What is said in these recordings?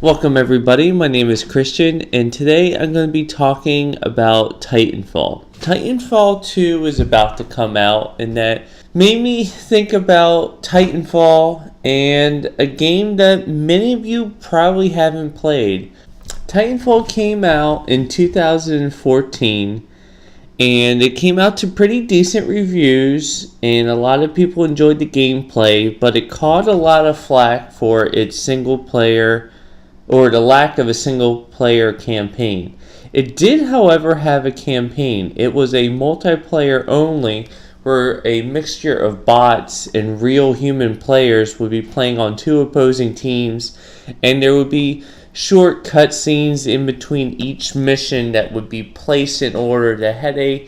Welcome everybody, my name is Christian, and today I'm going to be talking about Titanfall. Titanfall 2 is about to come out, and that made me think about Titanfall and a game that many of you probably haven't played. Titanfall came out in 2014, and it came out to pretty decent reviews, and a lot of people enjoyed the gameplay, but it caught a lot of flack for its single player or the lack of a single player campaign. It did, however, have a campaign. It was a multiplayer only, where a mixture of bots and real human players would be playing on two opposing teams, and there would be short cutscenes in between each mission that would be placed in order that had a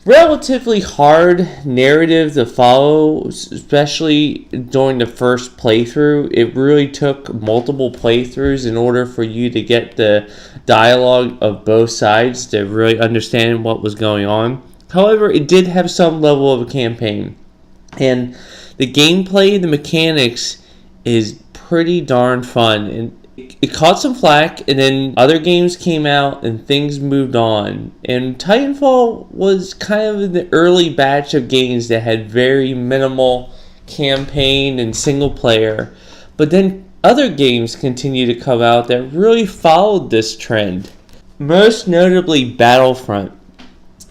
relatively hard narrative to follow, especially during the first playthrough. It really took multiple playthroughs in order for you to get the dialogue of both sides to really understand what was going on. However, it did have some level of a campaign, and the gameplay, the mechanics is pretty darn fun, and it caught some flack, and then other games came out and things moved on. And Titanfall was kind of in the early batch of games that had very minimal campaign and single player. But then other games continued to come out that really followed this trend. Most notably Battlefront.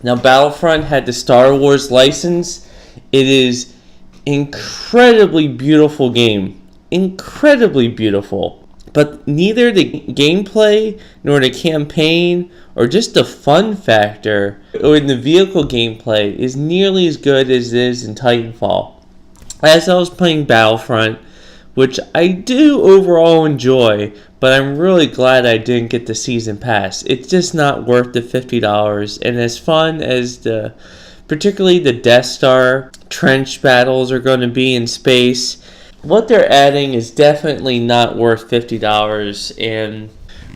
Now Battlefront had the Star Wars license. It is incredibly beautiful game. Incredibly beautiful. But neither the gameplay, nor the campaign, or just the fun factor, or in the vehicle gameplay is nearly as good as it is in Titanfall. As I was playing Battlefront, which I do overall enjoy, but I'm really glad I didn't get the season pass. It's just not worth the $50, and as fun as particularly the Death Star trench battles are going to be in space, what they're adding is definitely not worth $50 and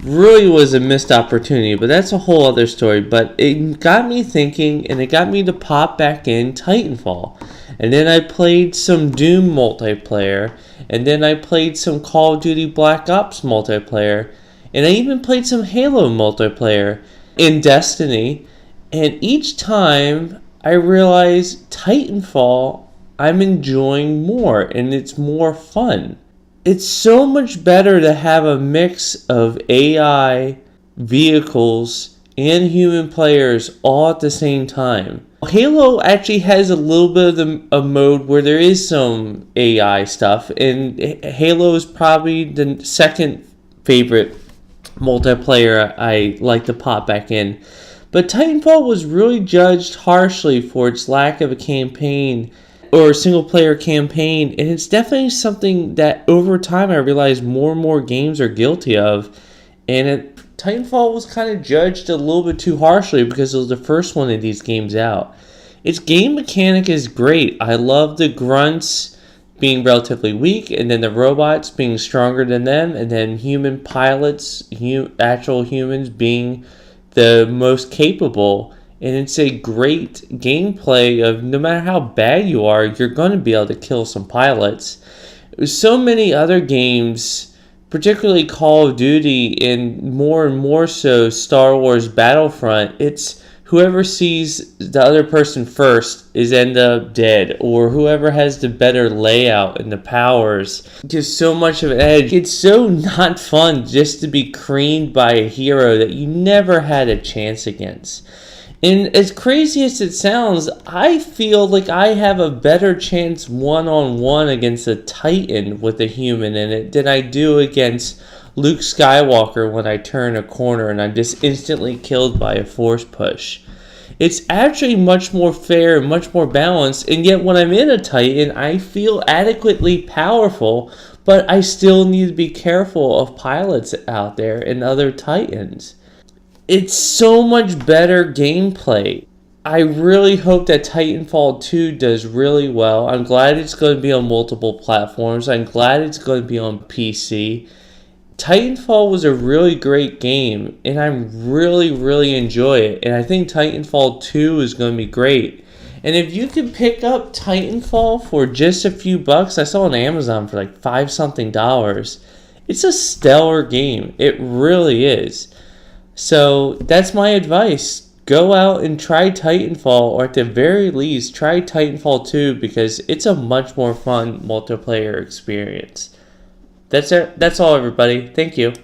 really was a missed opportunity, but that's a whole other story. But it got me thinking, and it got me to pop back in Titanfall. And then I played some Doom multiplayer, and then I played some Call of Duty Black Ops multiplayer, and I even played some Halo multiplayer in Destiny, and each time I realized Titanfall I'm enjoying more, and it's more fun. It's so much better to have a mix of AI, vehicles, and human players all at the same time. Halo actually has a little bit of a mode where there is some AI stuff, and Halo is probably the second favorite multiplayer I like to pop back in. But Titanfall was really judged harshly for its lack of a campaign or a single player campaign, and it's definitely something that over time I realized more and more games are guilty of, and Titanfall was kind of judged a little bit too harshly because it was the first one of these games out. Its game mechanic is great. I love the grunts being relatively weak, and then the robots being stronger than them, and then human pilots, actual humans being the most capable. And it's a great gameplay of no matter how bad you are, you're going to be able to kill some pilots. So many other games, particularly Call of Duty and more so Star Wars Battlefront, it's whoever sees the other person first is end up dead, or whoever has the better layout and the powers gives so much of an edge. It's so not fun just to be creamed by a hero that you never had a chance against. And as crazy as it sounds, I feel like I have a better chance one-on-one against a Titan with a human in it than I do against Luke Skywalker when I turn a corner and I'm just instantly killed by a force push. It's actually much more fair and much more balanced, and yet when I'm in a Titan, I feel adequately powerful, but I still need to be careful of pilots out there and other Titans. It's so much better gameplay. I really hope that Titanfall 2 does really well. I'm glad it's going to be on multiple platforms. I'm glad it's going to be on PC. Titanfall was a really great game, and I really enjoy it. And I think Titanfall 2 is going to be great. And if you can pick up Titanfall for just a few bucks, I saw on Amazon for like $5 something. It's a stellar game. It really is. So that's my advice. Go out and try Titanfall, or at the very least, try Titanfall 2 because it's a much more fun multiplayer experience. That's it. That's all, everybody. Thank you.